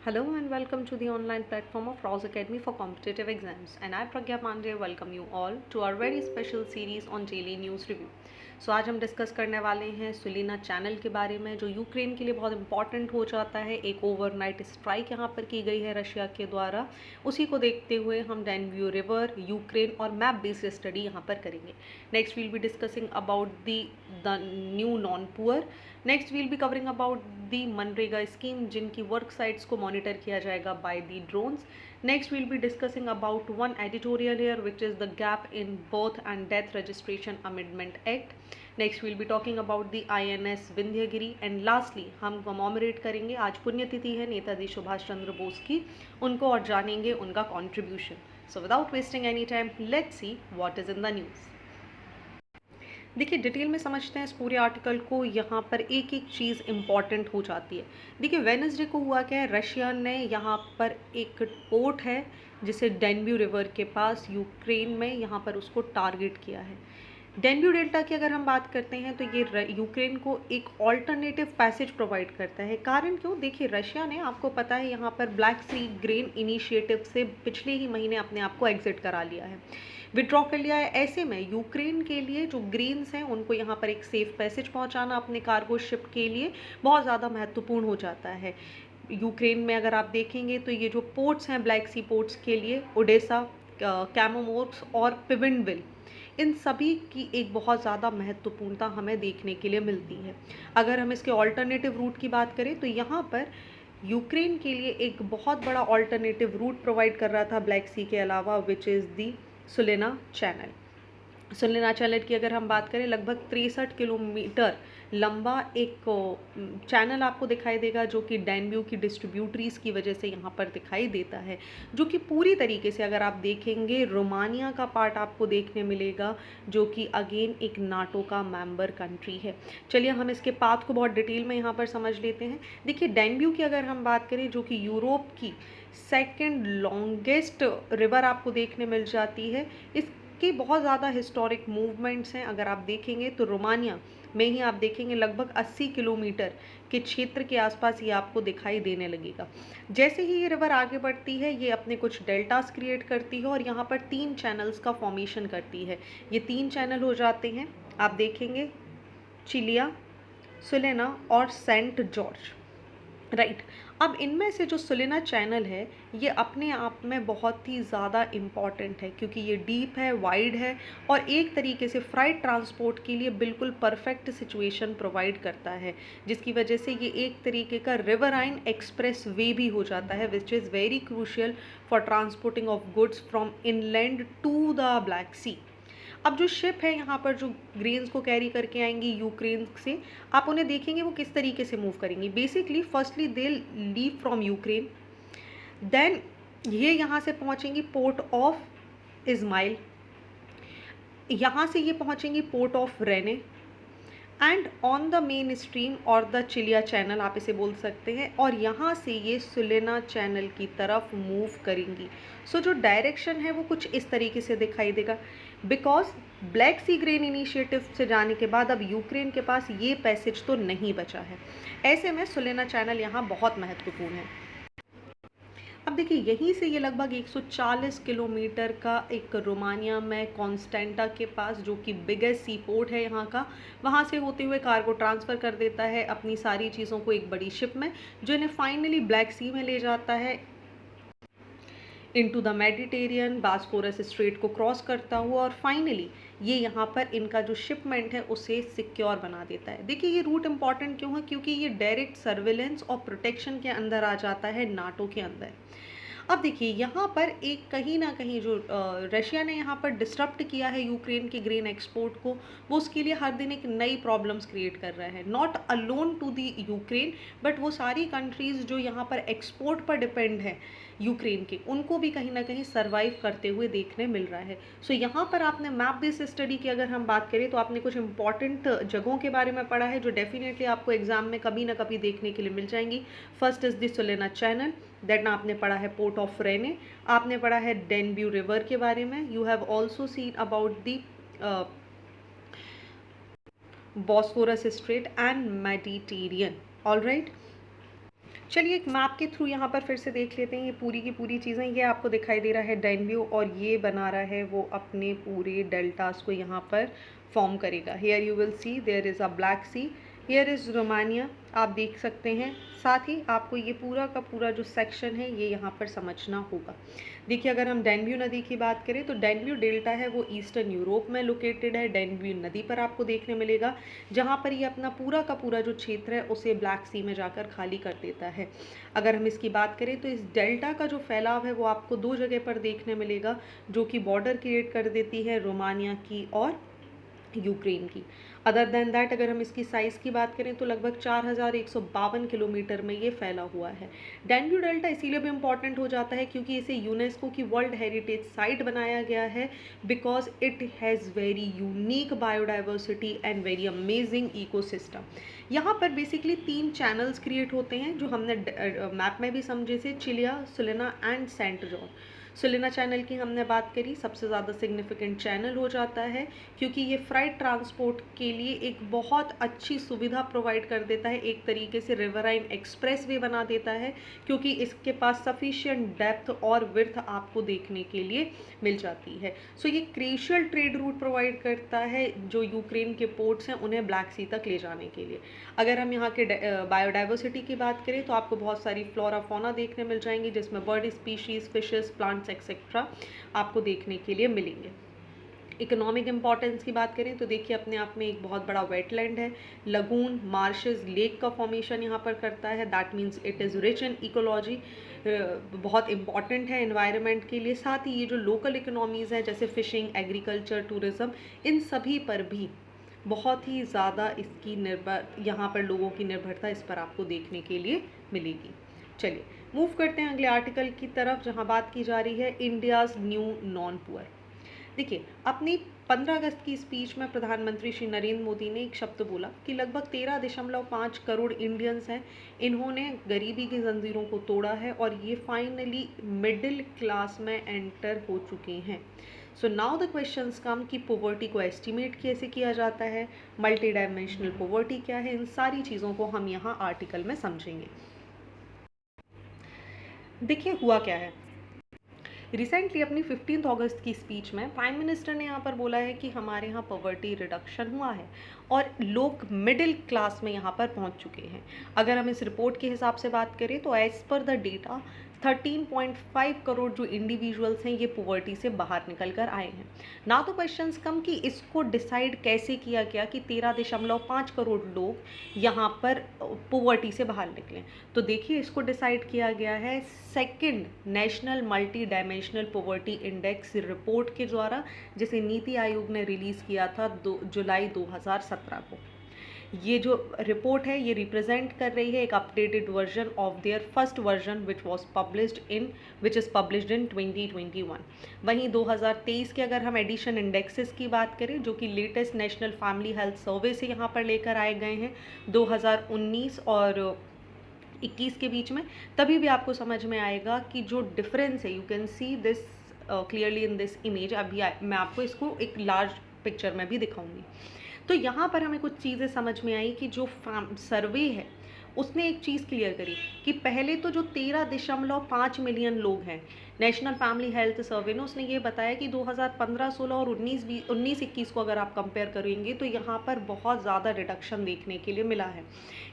Hello and welcome to the online platform of Rouse Academy for Competitive Exams. And I, Pragya Pandey, welcome you all to our very special series on Daily News Review. सो आज हम discuss करने वाले हैं सुलीना channel के बारे में, जो Ukraine के लिए बहुत इंपॉर्टेंट हो जाता है। एक ओवरनाइट स्ट्राइक यहाँ पर की गई है रशिया के द्वारा। उसी को देखते हुए हम डैन्यूब रिवर, यूक्रेन और मैप बेस्ड स्टडी यहाँ पर करेंगे। Next we'll be discussing about the new non poor. Next we'll be covering about the मनरेगा स्कीम, जिनकी वर्क साइट्स को मॉनिटर किया जाएगा by the drones. Next we'll be discussing about one editorial here which is the gap in birth and death registration amendment act. Next we'll be talking about the INS Vindhyagiri. And lastly हम commemorate करेंगे, आज पुण्यतिथि है नेताजी सुभाष चंद्र बोस की, उनको और जानेंगे उनका contribution. So without wasting any time, let's see what is in the news. देखिए डिटेल में समझते हैं इस पूरे आर्टिकल को। यहाँ पर एक एक चीज़ इम्पॉर्टेंट हो जाती है। देखिए वेडनेसडे को हुआ क्या है, रशिया ने यहाँ पर एक पोर्ट है जिसे डैन्यूब रिवर के पास यूक्रेन में यहाँ पर उसको टारगेट किया है। डैन्यूब डेल्टा की अगर हम बात करते हैं तो ये यूक्रेन को एक ऑल्टरनेटिव पैसेज प्रोवाइड करता है। कारण क्यों? देखिए रशिया ने, आपको पता है, यहाँ पर ब्लैक सी ग्रेन इनिशिएटिव से पिछले ही महीने अपने आप को एग्जिट करा लिया है, विड्रॉ कर लिया है। ऐसे में यूक्रेन के लिए जो ग्रीन्स हैं उनको यहाँ पर एक सेफ पैसेज पहुँचाना अपने कार्गो शिप के लिए बहुत ज़्यादा महत्वपूर्ण हो जाता है। यूक्रेन में अगर आप देखेंगे तो ये जो पोर्ट्स हैं ब्लैक सी पोर्ट्स के लिए, ओडेसा, कैमोमोर्स और पिविनविल, इन सभी की एक बहुत ज़्यादा महत्वपूर्णता हमें देखने के लिए मिलती है। अगर हम इसके ऑल्टरनेटिव रूट की बात करें तो यहाँ पर यूक्रेन के लिए एक बहुत बड़ा ऑल्टरनेटिव रूट प्रोवाइड कर रहा था ब्लैक सी के अलावा, which is the Sulina channel. Sulina channel की अगर हम बात करें, लगभग 63 किलोमीटर लंबा एक चैनल आपको दिखाई देगा, जो कि डैन्यूब की डिस्ट्रीब्यूटरीज की वजह से यहाँ पर दिखाई देता है, जो कि पूरी तरीके से अगर आप देखेंगे रोमानिया का पार्ट आपको देखने मिलेगा, जो कि अगेन एक नाटो का मेंबर कंट्री है। चलिए हम इसके पाथ को बहुत डिटेल में यहाँ पर समझ लेते हैं। देखिए डैन्यूब की अगर हम बात करें, जो कि यूरोप की सेकेंड लॉन्गेस्ट रिवर आपको देखने मिल जाती है, इसके बहुत ज़्यादा हिस्टोरिक मूवमेंट्स हैं। अगर आप देखेंगे तो रोमानिया में ही आप देखेंगे लगभग 80 किलोमीटर के क्षेत्र के आसपास ये आपको दिखाई देने लगेगा। जैसे ही ये रिवर आगे बढ़ती है, ये अपने कुछ डेल्टास क्रिएट करती है और यहाँ पर 3 चैनल्स का फॉर्मेशन करती है। ये 3 चैनल हो जाते हैं, आप देखेंगे, चिलिया, सुलेना और सेंट जॉर्ज, राइट। अब इनमें से जो सुलेना चैनल है ये अपने आप में बहुत ही ज़्यादा इम्पॉर्टेंट है, क्योंकि ये डीप है, वाइड है और एक तरीके से फ्राइट ट्रांसपोर्ट के लिए बिल्कुल परफेक्ट सिचुएशन प्रोवाइड करता है, जिसकी वजह से ये एक तरीके का रिवराइन एक्सप्रेस वे भी हो जाता है, which is very crucial for transporting of goods from inland to the Black Sea. अब जो शिप है यहाँ पर जो ग्रेन्स को कैरी करके आएंगी यूक्रेन से, आप उन्हें देखेंगे वो किस तरीके से मूव करेंगी। Basically firstly they leave from Ukraine, then ये यहाँ से पहुँचेंगी पोर्ट ऑफ इज़माइल, यहाँ से ये पहुँचेंगी port of Reni and on the main stream और द चिलिया चैनल आप इसे बोल सकते हैं, और यहाँ से ये सुलेना चैनल की तरफ मूव करेंगी। सो जो डायरेक्शन है वो कुछ इस तरीके से दिखाई देगा, because Black Sea grain initiative से जाने के बाद अब यूक्रेन के पास ये पैसेज तो नहीं बचा है। ऐसे में सुलेना चैनल यहाँ बहुत महत्वपूर्ण है। अब देखिए यहीं से ये लगभग 140 किलोमीटर का एक रोमानिया में कॉन्स्टेंटा के पास, जो कि बिगेस्ट सी पोर्ट है यहाँ का, वहाँ से होते हुए कार्गो ट्रांसफ़र कर देता है अपनी सारी चीज़ों को एक बड़ी शिप में, जो इन्हें फाइनली ब्लैक सी में ले जाता है, into the Mediterranean, Bosphorus straight को क्रॉस करता हुआ, और फाइनली ये यहाँ पर इनका जो शिपमेंट है उसे सिक्योर बना देता है। देखिए ये रूट इंपॉर्टेंट क्यों है, क्योंकि ये डायरेक्ट सर्विलेंस और प्रोटेक्शन के अंदर आ जाता है नाटो के अंदर। अब देखिए यहाँ पर एक कहीं ना कहीं जो रशिया ने यहाँ पर डिस्टर्ब किया है यूक्रेन के ग्रेन एक्सपोर्ट को, वो उसके लिए हर दिन एक नई प्रॉब्लम्स क्रिएट कर रहा है, not alone to the Ukraine, but वो सारी कंट्रीज़ जो यहाँ पर एक्सपोर्ट पर डिपेंड है यूक्रेन के, उनको भी कहीं ना कहीं सर्वाइव करते हुए देखने मिल रहा है। सो यहाँ पर आपने मैप बेस्ड स्टडी की अगर हम बात करें तो आपने कुछ इंपॉर्टेंट जगहों के बारे में पढ़ा है जो डेफिनेटली आपको एग्जाम में कभी ना कभी देखने के लिए मिल जाएंगी। First is the Sulina channel, then आपने पढ़ा है पोर्ट ऑफ रेने, आपने पढ़ा है डैन्यूब रिवर के बारे में, you have also seen about the Bosphorus straight and Mediterranean, all right. चलिए एक मैप के थ्रू यहाँ पर फिर से देख लेते हैं। ये पूरी की पूरी चीज़ें, ये आपको दिखाई दे रहा है डैन्यूब, और ये बना रहा है वो अपने पूरे डेल्टास को यहाँ पर फॉर्म करेगा। Here you will see there is a Black Sea, here is Romania, आप देख सकते हैं। साथ ही आपको ये पूरा का पूरा जो सेक्शन है ये यहाँ पर समझना होगा। देखिए अगर हम डैन्यूब नदी की बात करें तो डैन्यूब डेल्टा है वो ईस्टर्न यूरोप में लोकेटेड है। डैन्यूब नदी पर आपको देखने मिलेगा जहाँ पर ये अपना पूरा का पूरा जो क्षेत्र है उसे ब्लैक सी में जाकर खाली कर देता है। अगर हम इसकी बात करें तो इस डेल्टा का जो फैलाव है वो आपको दो जगह पर देखने मिलेगा, जो कि बॉर्डर क्रिएट कर देती है रोमानिया की और यूक्रेन की। अदर देन दैट अगर हम इसकी साइज़ की बात करें तो लगभग 4152 किलोमीटर में ये फैला हुआ है। डैन्यूब डेल्टा इसीलिए भी इम्पॉर्टेंट हो जाता है क्योंकि इसे यूनेस्को की वर्ल्ड हेरिटेज साइट बनाया गया है, because it has very unique biodiversity and very amazing ecosystem. यहाँ पर बेसिकली 3 चैनल्स क्रिएट होते हैं जो हमने मैप में भी समझे थे, चिलिया, सुलेना एंड सेंट जॉन। सुलेना चैनल की हमने बात करी, सबसे ज़्यादा सिग्निफिकेंट चैनल हो जाता है क्योंकि ये फ्राइट ट्रांसपोर्ट के लिए एक बहुत अच्छी सुविधा प्रोवाइड कर देता है, एक तरीके से रिवराइन एक्सप्रेस वे बना देता है क्योंकि इसके पास सफिशिएंट डेप्थ और विड्थ आपको देखने के लिए मिल जाती है। सो ये क्रूशियल ट्रेड रूट प्रोवाइड करता है जो यूक्रेन के पोर्ट्स हैं उन्हें ब्लैक सी तक ले जाने के लिए। अगर हम यहाँ के बायोडाइवर्सिटी की बात करें तो आपको बहुत सारी फ्लोरा फौना देखने मिल जाएंगी, जिसमें bird species, fishes, plants etcetera आपको देखने के लिए मिलेंगे। इकोनॉमिक इंपॉर्टेंस की बात करें तो देखिए अपने आप में एक बहुत बड़ा वेटलैंड है, लगून, मार्शेस, लेक का फॉर्मेशन यहाँ पर करता है। That means it is rich in ecology, बहुत इंपॉर्टेंट है एनवायरनमेंट के लिए। साथ ही ये जो लोकल इकोनॉमीज़ हैं जैसे फिशिंग, एग्रीकल्चर, टूरिज़्म, इन सभी पर भी बहुत ही ज़्यादा इसकी यहाँ पर लोगों की निर्भरता इस पर आपको देखने के लिए मिलेगी। चलिए मूव करते हैं अगले आर्टिकल की तरफ जहाँ बात की जा रही है इंडियाज़ न्यू नॉन पुअर। देखिए अपनी 15 अगस्त की स्पीच में प्रधानमंत्री श्री नरेंद्र मोदी ने एक शब्द बोला कि लगभग 13.5 करोड़ इंडियंस हैं, इन्होंने गरीबी की जंजीरों को तोड़ा है और ये फाइनली मिडिल क्लास में एंटर हो चुके हैं। सो नाउ द क्वेश्चंस कम कि पॉवर्टी को एस्टिमेट कैसे किया जाता है, मल्टी डायमेंशनल पॉवर्टी क्या है, इन सारी चीज़ों को हम यहाँ आर्टिकल में समझेंगे। देखिए हुआ क्या है, रिसेंटली अपनी 15 अगस्त की स्पीच में प्राइम मिनिस्टर ने यहाँ पर बोला है कि हमारे यहाँ पॉवर्टी रिडक्शन हुआ है और लोग मिडिल क्लास में यहाँ पर पहुँच चुके हैं। अगर हम इस रिपोर्ट के हिसाब से बात करें तो as per the data 13.5 crore जो इंडिविजुअल्स हैं ये पॉवर्टी से बाहर निकल कर आए हैं। ना तो क्वेश्चंस कम कि इसको डिसाइड कैसे किया गया कि 13.5 करोड़ लोग यहाँ पर पॉवर्टी से बाहर निकलें। तो देखिए इसको डिसाइड किया गया है second national multi dimensional poverty index report के द्वारा, जिसे नीति आयोग ने रिलीज़ किया था जुलाई 2017 को। ये जो रिपोर्ट है ये रिप्रेजेंट कर रही है एक updated version of their first version which is published in 2021। वहीं 2023 के अगर हम एडिशन इंडेक्सेस की बात करें जो कि latest national family health survey से यहाँ पर लेकर आए गए हैं 2019 और 21 के बीच में, तभी भी आपको समझ में आएगा कि जो डिफरेंस है, you can see this clearly in this image. अभी मैं आपको इसको एक लार्ज पिक्चर में भी दिखाऊंगी। तो यहाँ पर हमें कुछ चीज़ें समझ में आई कि जो सर्वे है उसने एक चीज़ क्लियर करी कि पहले तो जो 13.5 मिलियन लोग हैं, नेशनल फैमिली हेल्थ सर्वे ने उसने ये बताया कि 2015-16 और 19-21 को अगर आप कंपेयर करेंगे तो यहाँ पर बहुत ज़्यादा रिडक्शन देखने के लिए मिला है।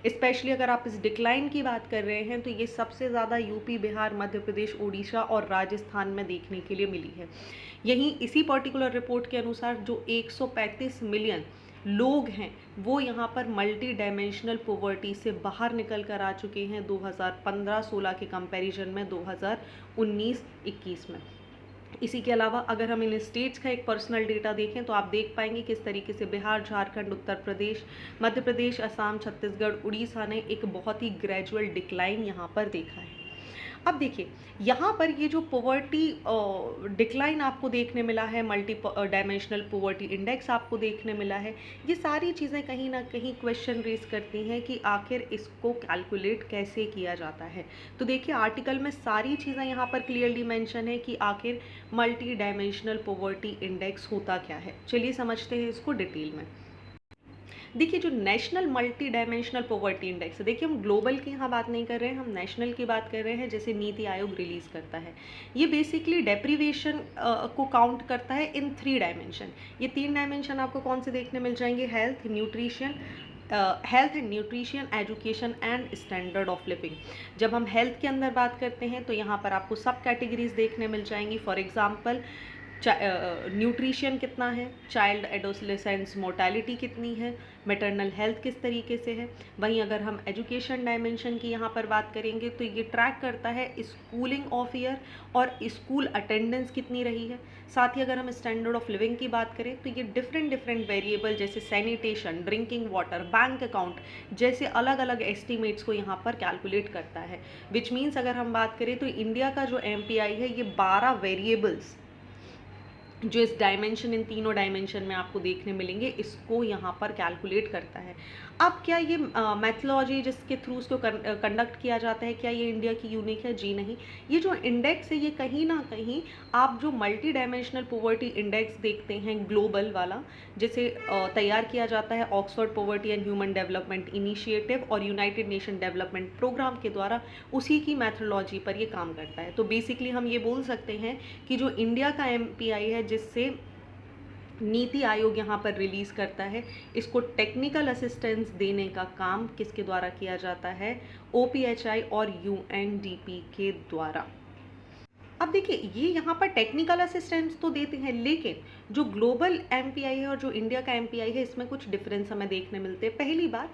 स्पेशली अगर आप इस डिक्लाइन की बात कर रहे हैं तो ये सबसे ज़्यादा यूपी, बिहार, मध्य प्रदेश, उड़ीसा और राजस्थान में देखने के लिए मिली है। यहीं इसी पर्टिकुलर रिपोर्ट के अनुसार जो 135 मिलियन लोग हैं वो यहाँ पर मल्टी डायमेंशनल पॉवर्टी से बाहर निकल कर आ चुके हैं 2015-16 के कंपैरिजन में 2019-21 में। इसी के अलावा अगर हम इन स्टेट्स का एक पर्सनल डेटा देखें तो आप देख पाएंगे किस तरीके से बिहार, झारखंड, उत्तर प्रदेश, मध्य प्रदेश, असम, छत्तीसगढ़, उड़ीसा ने एक बहुत ही ग्रेजुअल डिक्लाइन यहाँ पर देखा है। अब देखिए यहाँ पर ये जो पॉवर्टी डिक्लाइन आपको देखने मिला है, मल्टी डायमेंशनल पॉवर्टी इंडेक्स आपको देखने मिला है, ये सारी चीज़ें कहीं ना कहीं क्वेश्चन रेज करती हैं कि आखिर इसको कैलकुलेट कैसे किया जाता है। तो देखिए आर्टिकल में सारी चीज़ें यहाँ पर क्लियरली मेंशन है कि आखिर मल्टी डायमेंशनल पॉवर्टी इंडेक्स होता क्या है। चलिए समझते हैं इसको डिटेल में। देखिए जो national multi dimensional poverty index है, देखिए हम ग्लोबल की यहाँ बात नहीं कर रहे हैं, हम नेशनल की बात कर रहे हैं, जैसे नीति आयोग रिलीज़ करता है। ये बेसिकली डेप्रीवेशन को काउंट करता है इन 3 डायमेंशन। ये 3 डायमेंशन आपको कौन से देखने मिल जाएंगे? Health, nutrition, health and nutrition, education and standard of living. जब हम हेल्थ के अंदर बात करते हैं तो यहाँ पर आपको सब कैटेगरीज देखने मिल जाएंगी। फॉर एग्जांपल न्यूट्रिशन कितना है, चाइल्ड एडोलेसेंस मोर्टेलिटी कितनी है, मैटरनल हेल्थ किस तरीके से है। वहीं अगर हम एजुकेशन डायमेंशन की यहाँ पर बात करेंगे तो ये ट्रैक करता है स्कूलिंग ऑफ ईयर और स्कूल अटेंडेंस कितनी रही है। साथ ही अगर हम स्टैंडर्ड ऑफ लिविंग की बात करें तो ये डिफरेंट वेरिएबल जैसे sanitation, drinking water, bank account जैसे अलग अलग एस्टिमेट्स को यहाँ पर कैलकुलेट करता है। विच मीन्स अगर हम बात करें तो इंडिया का जो MPI है ये 12 वेरिएबल्स जो इस डायमेंशन, इन तीनों डायमेंशन में आपको देखने मिलेंगे, इसको यहाँ पर कैलकुलेट करता है। अब क्या ये मैथोलॉजी जिसके थ्रू उसको कंडक्ट किया जाता है, क्या ये इंडिया की यूनिक है? जी नहीं। ये जो इंडेक्स है ये कहीं ना कहीं आप जो मल्टी डायमेंशनल पॉवर्टी इंडेक्स देखते हैं ग्लोबल वाला, जिसे तैयार किया जाता है Oxford poverty and human development initiative और यूनाइटेड नेशन डेवलपमेंट प्रोग्राम के द्वारा, उसी की मैथोलॉजी पर ये काम करता है। तो बेसिकली हम ये बोल सकते हैं कि जो इंडिया का MPI है जिससे नीति आयोग यहाँ पर रिलीज़ करता है, इसको टेक्निकल असिस्टेंस देने का काम किसके द्वारा किया जाता है? OPHI और UNDP के द्वारा। अब देखिए ये यहाँ पर टेक्निकल असिस्टेंस तो देते हैं, लेकिन जो ग्लोबल MPI है और जो इंडिया का MPI है इसमें कुछ डिफरेंस हमें देखने मिलते हैं। पहली बात,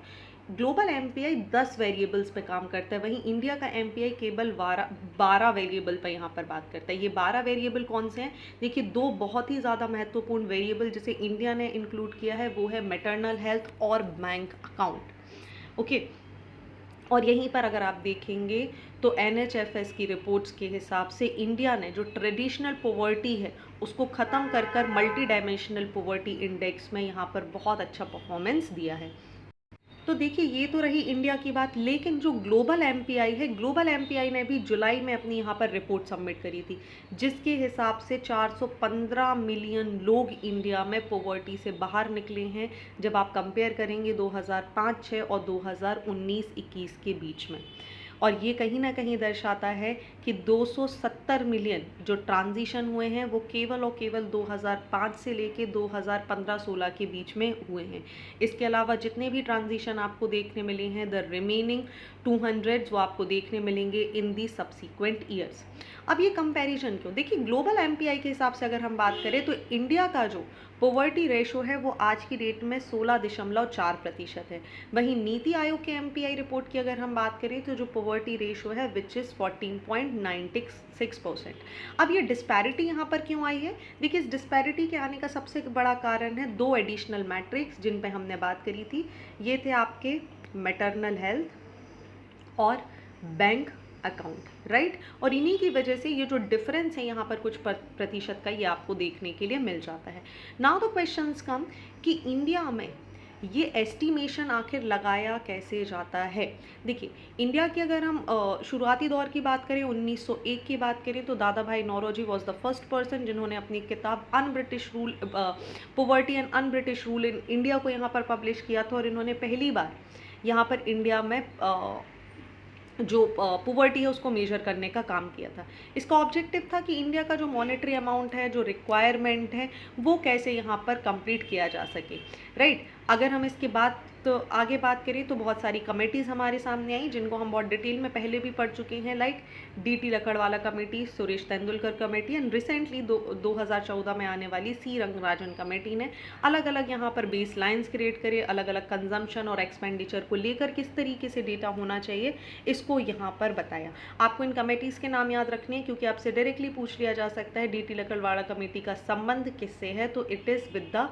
ग्लोबल MPI 10 वेरिएबल्स पे काम करता है, वहीं इंडिया का MPI केवल 12 वेरिएबल पर यहाँ पर बात करता है। ये 12 वेरिएबल कौन से हैं? देखिए दो बहुत ही ज़्यादा महत्वपूर्ण वेरिएबल जिसे इंडिया ने इंक्लूड किया है वो है मैटरनल हेल्थ और बैंक अकाउंट। ओके, और यहीं पर अगर आप देखेंगे तो NHFS की रिपोर्ट्स के हिसाब से इंडिया ने जो ट्रेडिशनल पॉवर्टी है उसको ख़त्म कर कर मल्टी डायमेंशनल पॉवर्टी इंडेक्स में यहाँ पर बहुत अच्छा परफॉर्मेंस दिया है। तो देखिए ये तो रही इंडिया की बात, लेकिन जो ग्लोबल MPI है, ग्लोबल MPI ने भी जुलाई में अपनी यहाँ पर रिपोर्ट सबमिट करी थी, जिसके हिसाब से 415 मिलियन लोग इंडिया में पॉवर्टी से बाहर निकले हैं, जब आप कंपेयर करेंगे 2005-06 और 2019-21 के बीच में। और ये कहीं ना कहीं दर्शाता है कि 270 मिलियन जो ट्रांजिशन हुए हैं वो केवल और केवल 2005 से लेके 2015-16 के बीच में हुए हैं। इसके अलावा जितने भी ट्रांजिशन आपको देखने मिले हैं, द रिमेनिंग 200 वो आपको देखने मिलेंगे इन दी सब्सिक्वेंट ईयर्स। अब ये कंपैरिजन क्यों? देखिए ग्लोबल MPI के हिसाब से अगर हम बात करें तो इंडिया का जो पॉवर्टी रेशो है वो आज की डेट में 16.4% है। वहीं नीति आयोग के MPI रिपोर्ट की अगर हम बात करें तो जो पॉवर्टी रेशो है विच इज़ 14.96%। अब ये डिस्पैरिटी यहाँ पर क्यों आई है? देखिए इस डिस्पैरिटी के आने का सबसे बड़ा कारण है 2 एडिशनल मैट्रिक्स जिन पे हमने बात करी थी। ये थे आपके मैटरनल हेल्थ और बैंक अकाउंट, राइट। और इन्हीं की वजह से ये जो डिफरेंस है यहाँ पर कुछ प्रतिशत का, ये आपको देखने के लिए मिल जाता है। नाउ द क्वेश्चंस कम कि इंडिया में ये एस्टिमेशन आखिर लगाया कैसे जाता है। देखिए इंडिया की अगर हम शुरुआती दौर की बात करें, 1901 की बात करें, तो Dadabhai Naoroji was the first person जिन्होंने अपनी किताब un British rule, poverty and un British rule in India को यहाँ पर पब्लिश किया था। और इन्होंने पहली बार यहाँ पर इंडिया में जो पॉवर्टी है उसको मेजर करने का काम किया था। इसका ऑब्जेक्टिव था कि इंडिया का जो मॉनेटरी अमाउंट है, जो रिक्वायरमेंट है, वो कैसे यहाँ पर कंप्लीट किया जा सके, राइट। अगर हम इसके बाद तो आगे बात करें तो बहुत सारी कमेटीज़ हमारे सामने आई जिनको हम बहुत डिटेल में पहले भी पढ़ चुके हैं, like DT Lakdawala committee, Suresh Tendulkar committee and recently 2014 में आने वाली C रंगराजन कमेटी ने अलग अलग यहाँ पर बेस लाइन्स क्रिएट करे, अलग अलग कंजम्पशन और एक्सपेंडिचर को लेकर किस तरीके से डेटा होना चाहिए इसको यहाँ पर बताया। आपको इन कमेटीज़ के नाम याद रखने हैं क्योंकि आपसे डायरेक्टली पूछ लिया जा सकता है DT लकड़वाला कमेटी का संबंध किससे है, तो it is with the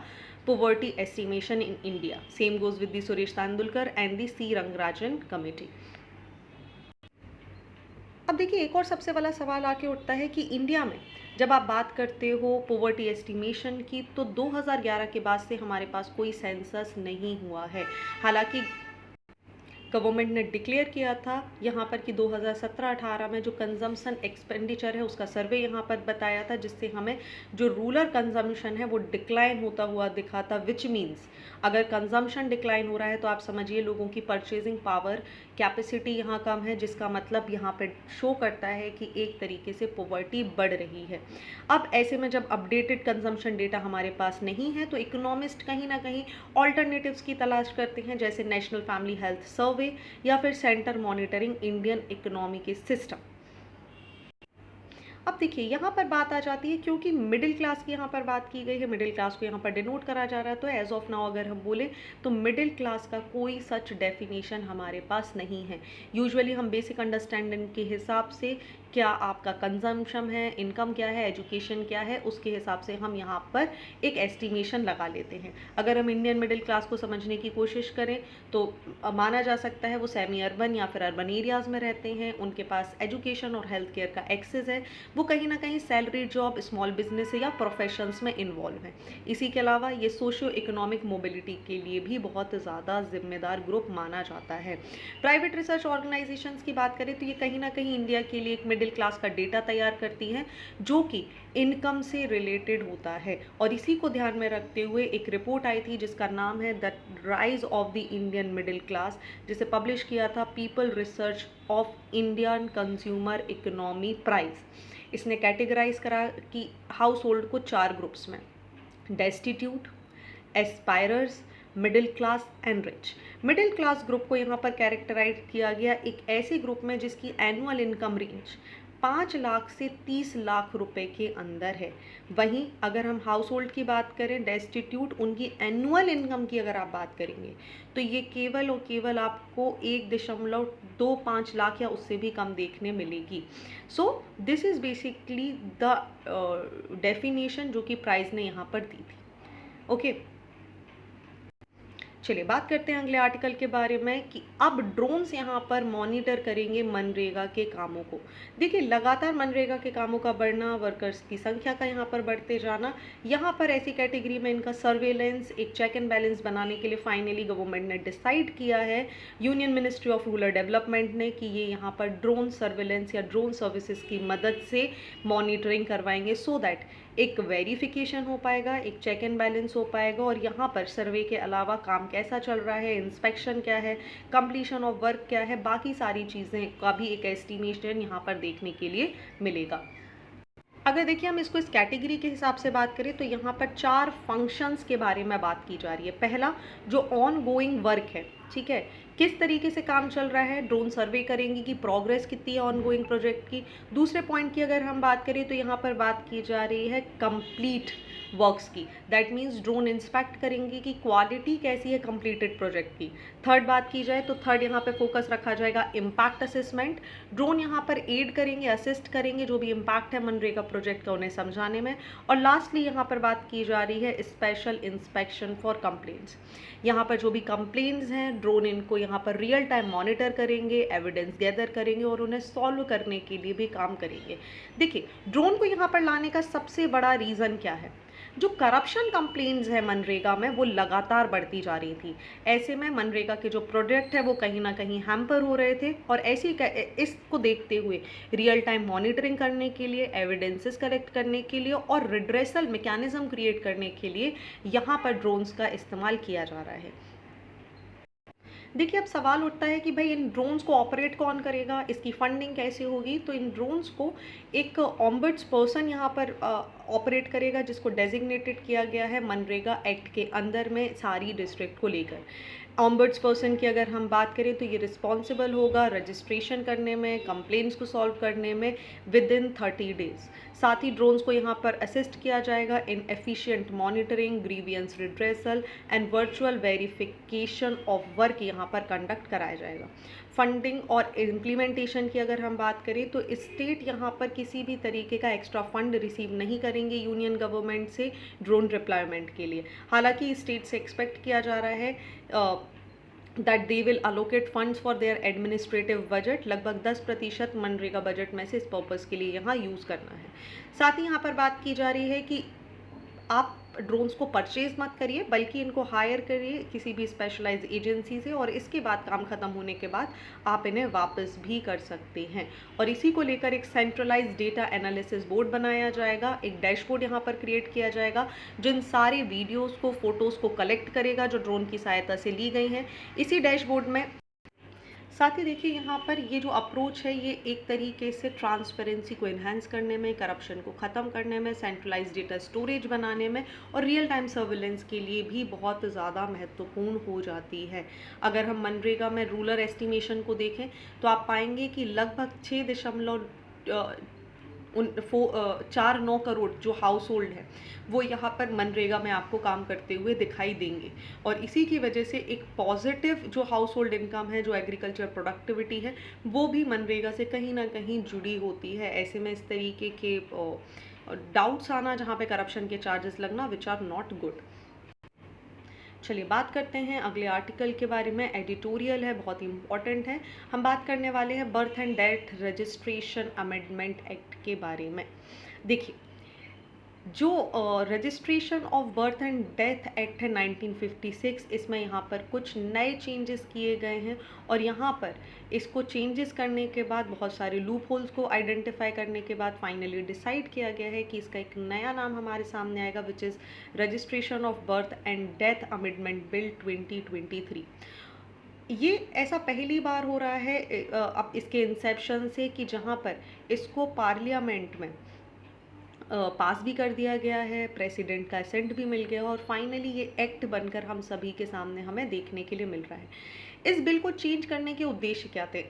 poverty estimation in India. Same goes with the Suresh Tendulkar and the C Rangarajan committee. अब देखिए एक और सबसे बड़ा सवाल आके उठता है कि इंडिया में जब आप बात करते हो पॉवर्टी एस्टिमेशन की तो 2011 के बाद से हमारे पास कोई सेंसस नहीं हुआ है। हालांकि गवर्नमेंट ने डिक्लेयर किया था यहाँ पर कि 2017-18 में जो कंजम्पशन एक्सपेंडिचर है उसका सर्वे यहाँ पर बताया था, जिससे हमें जो रूरल कंजम्पशन है वो डिक्लाइन होता हुआ दिखा था, विच मीन्स अगर कंजम्पशन डिक्लाइन हो रहा है तो आप समझिए लोगों की परचेजिंग पावर कैपेसिटी यहाँ कम है, जिसका मतलब यहाँ पे शो करता है कि एक तरीके से पॉवर्टी बढ़ रही है। अब ऐसे में जब अपडेटेड कंजम्पशन डेटा हमारे पास नहीं है तो इकोनॉमिस्ट कहीं ना कहीं ऑल्टरनेटिव्स की तलाश करते हैं, जैसे नेशनल फैमिली हेल्थ सर्वे या फिर सेंटर मॉनिटरिंग इंडियन इकोनॉमी के सिस्टम। अब देखिए यहाँ पर बात आ जाती है, क्योंकि मिडिल क्लास की यहाँ पर बात की गई है, मिडिल क्लास को यहाँ पर डिनोट करा जा रहा है, तो एज ऑफ नाउ अगर हम बोले तो मिडिल क्लास का कोई सच डेफिनेशन हमारे पास नहीं है। यूजुअली हम बेसिक अंडरस्टैंडिंग के हिसाब से क्या आपका कंजम्पशन है, इनकम क्या है, एजुकेशन क्या है, उसके हिसाब से हम यहाँ पर एक एस्टिमेशन लगा लेते हैं। अगर हम इंडियन मिडिल क्लास को समझने की कोशिश करें तो माना जा सकता है वो सेमी अर्बन या फिर अर्बन एरियाज़ में रहते हैं, उनके पास एजुकेशन और हेल्थ केयर का एक्सेस है, वो कहीं ना कहीं सैलरी जॉब, स्मॉल बिजनेस या प्रोफेशंस में इन्वॉल्व हैं। इसी के अलावा ये सोशियो इकोनॉमिक मोबिलिटी के लिए भी बहुत ज़्यादा जिम्मेदार ग्रुप माना जाता है। प्राइवेट रिसर्च ऑर्गेनाइजेशंस की बात करें तो ये कहीं ना कहीं इंडिया के लिए एक मिडिल क्लास का डेटा तैयार करती हैं जो कि इनकम से रिलेटेड होता है, और इसी को ध्यान में रखते हुए एक रिपोर्ट आई थी जिसका नाम है the rise of the Indian middle class, जिसे पब्लिश किया था people research of Indian consumer economy price. इसने कैटेगराइज करा कि हाउस होल्ड को 4 ग्रुप्स में, destitute, aspirers, middle class and rich. Middle class group को यहाँ पर कैरेक्टराइज किया गया एक ऐसे ग्रुप में जिसकी एनुअल इनकम रेंज 5 लाख से 30 लाख रुपए के अंदर है। वहीं अगर हम हाउस होल्ड की बात करें, डेस्टिट्यूट, उनकी एनुअल इनकम की अगर आप बात करेंगे तो ये केवल और केवल आपको 1.25 लाख या उससे भी कम देखने मिलेगी। So this is basically the definition जो कि प्राइस ने यहाँ पर दी थी। ओके, चलिए बात करते हैं अगले आर्टिकल के बारे में कि अब ड्रोन्स यहाँ पर मॉनिटर करेंगे मनरेगा के कामों को। देखिए लगातार मनरेगा के कामों का बढ़ना, वर्कर्स की संख्या का यहाँ पर बढ़ते जाना, यहाँ पर ऐसी कैटेगरी में इनका सर्वेलेंस, एक चेक एंड बैलेंस बनाने के लिए फाइनली गवर्नमेंट ने डिसाइड किया है, union ministry of rural development ने, कि ये यहाँ पर ड्रोन सर्वेलेंस या ड्रोन सर्विसेज की मदद से मॉनिटरिंग करवाएंगे, सो दैट एक वेरिफिकेशन हो पाएगा, एक चेक एंड बैलेंस हो पाएगा, और यहाँ पर सर्वे के अलावा काम कैसा चल रहा है, इंस्पेक्शन क्या है, कंप्लीशन ऑफ वर्क क्या है, बाकी सारी चीज़ें का भी एक एस्टिमेशन यहाँ पर देखने के लिए मिलेगा। अगर देखिए हम इसको इस कैटेगरी के हिसाब से बात करें तो यहाँ पर 4 फंक्शंस के बारे में बात की जा रही है। पहला जो ऑन गोइंग वर्क है, ठीक है, किस तरीके से काम चल रहा है, ड्रोन सर्वे करेंगी कि प्रोग्रेस कितनी है ऑन गोइंग प्रोजेक्ट की। दूसरे पॉइंट की अगर हम बात करें तो यहाँ पर बात की जा रही है कंप्लीट वर्क्स की, दैट मीन्स ड्रोन इंस्पेक्ट करेंगे कि क्वालिटी कैसी है कंप्लीटेड प्रोजेक्ट की। थर्ड बात की जाए तो थर्ड यहाँ पे फोकस रखा जाएगा इम्पैक्ट असेसमेंट, ड्रोन यहाँ पर एड करेंगे, असिस्ट करेंगे जो भी इम्पैक्ट है मनरेगा प्रोजेक्ट का उन्हें समझाने में। और लास्टली यहाँ पर बात की जा रही है स्पेशल इंस्पेक्शन फॉर कंप्लेंट्स, यहाँ पर जो भी कंप्लेंट्स हैं ड्रोन इनको यहाँ पर रियल टाइम मॉनिटर करेंगे, एविडेंस गैदर करेंगे और उन्हें सॉल्व करने के लिए भी काम करेंगे। देखिए ड्रोन को यहाँ पर लाने का सबसे बड़ा रीज़न क्या है, जो करप्शन कंप्लेंट्स है मनरेगा में वो लगातार बढ़ती जा रही थी। ऐसे में मनरेगा के जो प्रोजेक्ट है वो कहीं ना कहीं हैम्पर हो रहे थे, और ऐसे इसको देखते हुए रियल टाइम मॉनिटरिंग करने के लिए, एविडेंसेस कलेक्ट करने के लिए और रिड्रेसल मैकेनिज्म क्रिएट करने के लिए यहाँ पर ड्रोन्स का इस्तेमाल किया जा रहा है। देखिए अब सवाल उठता है कि भाई इन ड्रोन्स को ऑपरेट कौन करेगा, इसकी फंडिंग कैसे होगी। तो इन ड्रोन्स को एक ऑम्बड्स पर्सन यहाँ पर ऑपरेट करेगा, जिसको डेजिग्नेटेड किया गया है मनरेगा एक्ट के अंदर में सारी डिस्ट्रिक्ट को लेकर। ऑम्बड्स पर्सन की अगर हम बात करें तो ये रिस्पॉन्सिबल होगा रजिस्ट्रेशन करने में, कंप्लेंट्स को सॉल्व करने में विद इन 30 डेज। साथ ही ड्रोन्स को यहाँ पर असिस्ट किया जाएगा इन efficient monitoring, grievance redressal and virtual verification of work यहाँ पर कंडक्ट कराया जाएगा। फंडिंग और इम्प्लीमेंटेशन की अगर हम बात करें तो स्टेट यहाँ पर किसी भी तरीके का एक्स्ट्रा फंड रिसीव नहीं करेंगे यूनियन गवर्नमेंट से ड्रोन डिप्लॉयमेंट के लिए। हालांकि स्टेट से एक्सपेक्ट किया जा रहा है that they will allocate funds for their administrative budget, लगभग 10% मनरेगा बजट में से इस पर्पज़ के लिए यहाँ यूज़ करना है। साथ ही यहाँ पर बात की जा रही है कि आप ड्रोन्स को परचेज मत करिए, बल्कि इनको हायर करिए किसी भी स्पेशलाइज्ड एजेंसी से, और इसके बाद काम ख़त्म होने के बाद आप इन्हें वापस भी कर सकते हैं। और इसी को लेकर एक सेंट्रलाइज्ड डेटा एनालिसिस बोर्ड बनाया जाएगा, एक डैशबोर्ड यहाँ पर क्रिएट किया जाएगा जिन सारे वीडियोज़ को, फोटोज़ को कलेक्ट करेगा जो ड्रोन की सहायता से ली गई हैं। इसी डैशबोर्ड में साथ ही देखिए यहाँ पर ये जो अप्रोच है ये एक तरीके से ट्रांसपेरेंसी को इन्हांस करने में, करप्शन को ख़त्म करने में, सेंट्रलाइज्ड डेटा स्टोरेज बनाने में और रियल टाइम सर्विलेंस के लिए भी बहुत ज़्यादा महत्वपूर्ण हो जाती है। अगर हम मनरेगा में रूरल एस्टिमेशन को देखें तो आप पाएंगे कि लगभग 6.49 करोड़ जो हाउस होल्ड है वो यहाँ पर मनरेगा में आपको काम करते हुए दिखाई देंगे। और इसी की वजह से एक पॉजिटिव जो हाउस होल्ड इनकम है, जो एग्रीकल्चर प्रोडक्टिविटी है, वो भी मनरेगा से कहीं ना कहीं जुड़ी होती है। ऐसे में इस तरीके के डाउट्स आना जहाँ पे करप्शन के चार्जेस लगना विच आर नॉट गुड। चलिए बात करते हैं अगले आर्टिकल के बारे में। एडिटोरियल है, बहुत ही इंपॉर्टेंट है। हम बात करने वाले हैं birth and death registration amendment act के बारे में। देखिए, जो registration of birth and death act है 1956, इसमें यहाँ पर कुछ नए चेंजेस किए गए हैं और यहाँ पर इसको चेंजेस करने के बाद, बहुत सारे लूप होल्स को आइडेंटिफाई करने के बाद फाइनली डिसाइड किया गया है कि इसका एक नया नाम हमारे सामने आएगा, which is registration of birth and death amendment bill 2023। ये ऐसा पहली बार हो रहा है अब इसके इंसेप्शन से कि जहाँ पर इसको पार्लियामेंट में पास भी कर दिया गया है, प्रेसिडेंट का असेंट भी मिल गया और फाइनली ये एक्ट बनकर हम सभी के सामने हमें देखने के लिए मिल रहा है। इस बिल को चेंज करने के उद्देश्य क्या थे?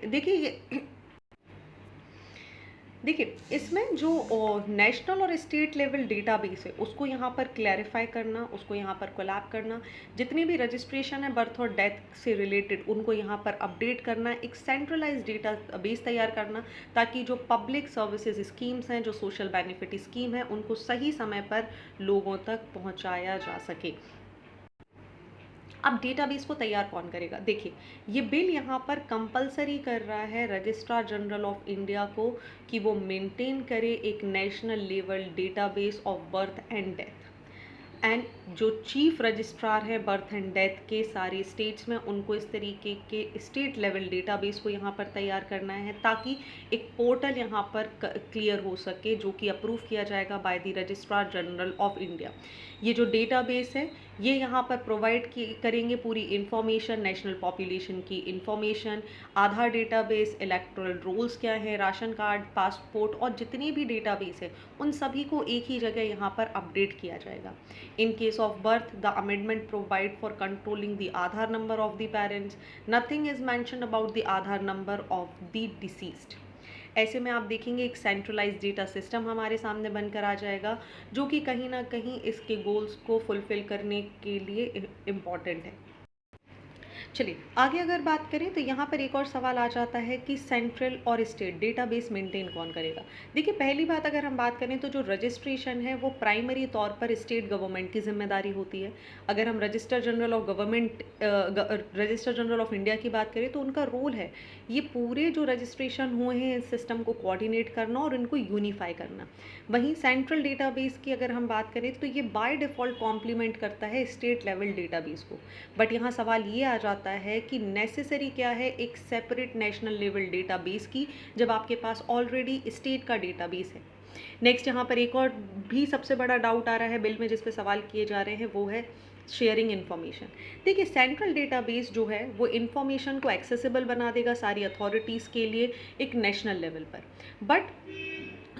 देखिए इसमें जो नेशनल और स्टेट लेवल डेटाबेस है उसको यहाँ पर क्लैरिफाई करना, उसको यहाँ पर कोलैब करना, जितनी भी रजिस्ट्रेशन है बर्थ और डेथ से रिलेटेड उनको यहाँ पर अपडेट करना, एक सेंट्रलाइज्ड डेटाबेस तैयार करना ताकि जो पब्लिक सर्विसेज स्कीम्स हैं, जो सोशल बेनिफिट स्कीम है, उनको सही समय पर लोगों तक पहुँचाया जा सके। अब डेटाबेस को तैयार कौन करेगा? देखिए, ये बिल यहाँ पर कंपलसरी कर रहा है रजिस्ट्रार जनरल ऑफ इंडिया को कि वो मेंटेन करे एक national level database of birth and death. And जो चीफ रजिस्ट्रार है बर्थ एंड डेथ के सारे स्टेट्स में, उनको इस तरीके के स्टेट लेवल डेटाबेस को यहाँ पर तैयार करना है ताकि एक पोर्टल यहाँ पर क्लियर हो सके जो कि अप्रूव किया जाएगा by the registrar general of India. ये जो डेटाबेस है ये यहाँ पर प्रोवाइड करेंगे पूरी इन्फॉर्मेशन, नेशनल पॉपुलेशन की इन्फॉर्मेशन, आधार डेटाबेस, इलेक्टोरल रोल्स क्या है, राशन कार्ड, पासपोर्ट और जितने भी डेटाबेस है उन सभी को एक ही जगह यहाँ पर अपडेट किया जाएगा। In case of birth, the amendment provide for controlling the Aadhaar number of the parents. Nothing is mentioned about the Aadhaar number of the deceased. ऐसे में आप देखेंगे एक सेंट्रलाइज्ड डेटा सिस्टम हमारे सामने बनकर आ जाएगा जो कि कहीं ना कहीं इसके गोल्स को फुलफिल करने के लिए इम्पॉर्टेंट है। चलिए आगे अगर बात करें तो यहाँ पर एक और सवाल आ जाता है कि सेंट्रल और स्टेट डेटाबेस मेंटेन कौन करेगा। देखिए पहली बात अगर हम बात करें तो जो रजिस्ट्रेशन है वो प्राइमरी तौर पर स्टेट गवर्नमेंट की जिम्मेदारी होती है। अगर हम रजिस्टर जनरल ऑफ इंडिया की बात करें तो उनका रोल है ये पूरे जो रजिस्ट्रेशन हुए हैं इस सिस्टम को कोऑर्डिनेट करना और इनको यूनिफाई करना। वहीं सेंट्रल डेटाबेस की अगर हम बात करें तो ये बाय डिफ़ॉल्ट कॉम्प्लीमेंट करता है स्टेट लेवल डेटाबेस को। बट यहाँ सवाल ये आ जाता है कि नेसेसरी क्या है एक सेपरेट नेशनल लेवल डेटाबेस की जब आपके पास ऑलरेडी स्टेट का डेटाबेस है। नेक्स्ट यहाँ पर एक और भी सबसे बड़ा डाउट आ रहा है बिल में जिस पे सवाल किए जा रहे हैं वो है शेयरिंग इन्फॉर्मेशन। देखिए सेंट्रल डेटाबेस जो है वो इन्फॉर्मेशन को एक्सेसिबल बना देगा सारी अथॉरिटीज़ के लिए एक नेशनल लेवल पर। बट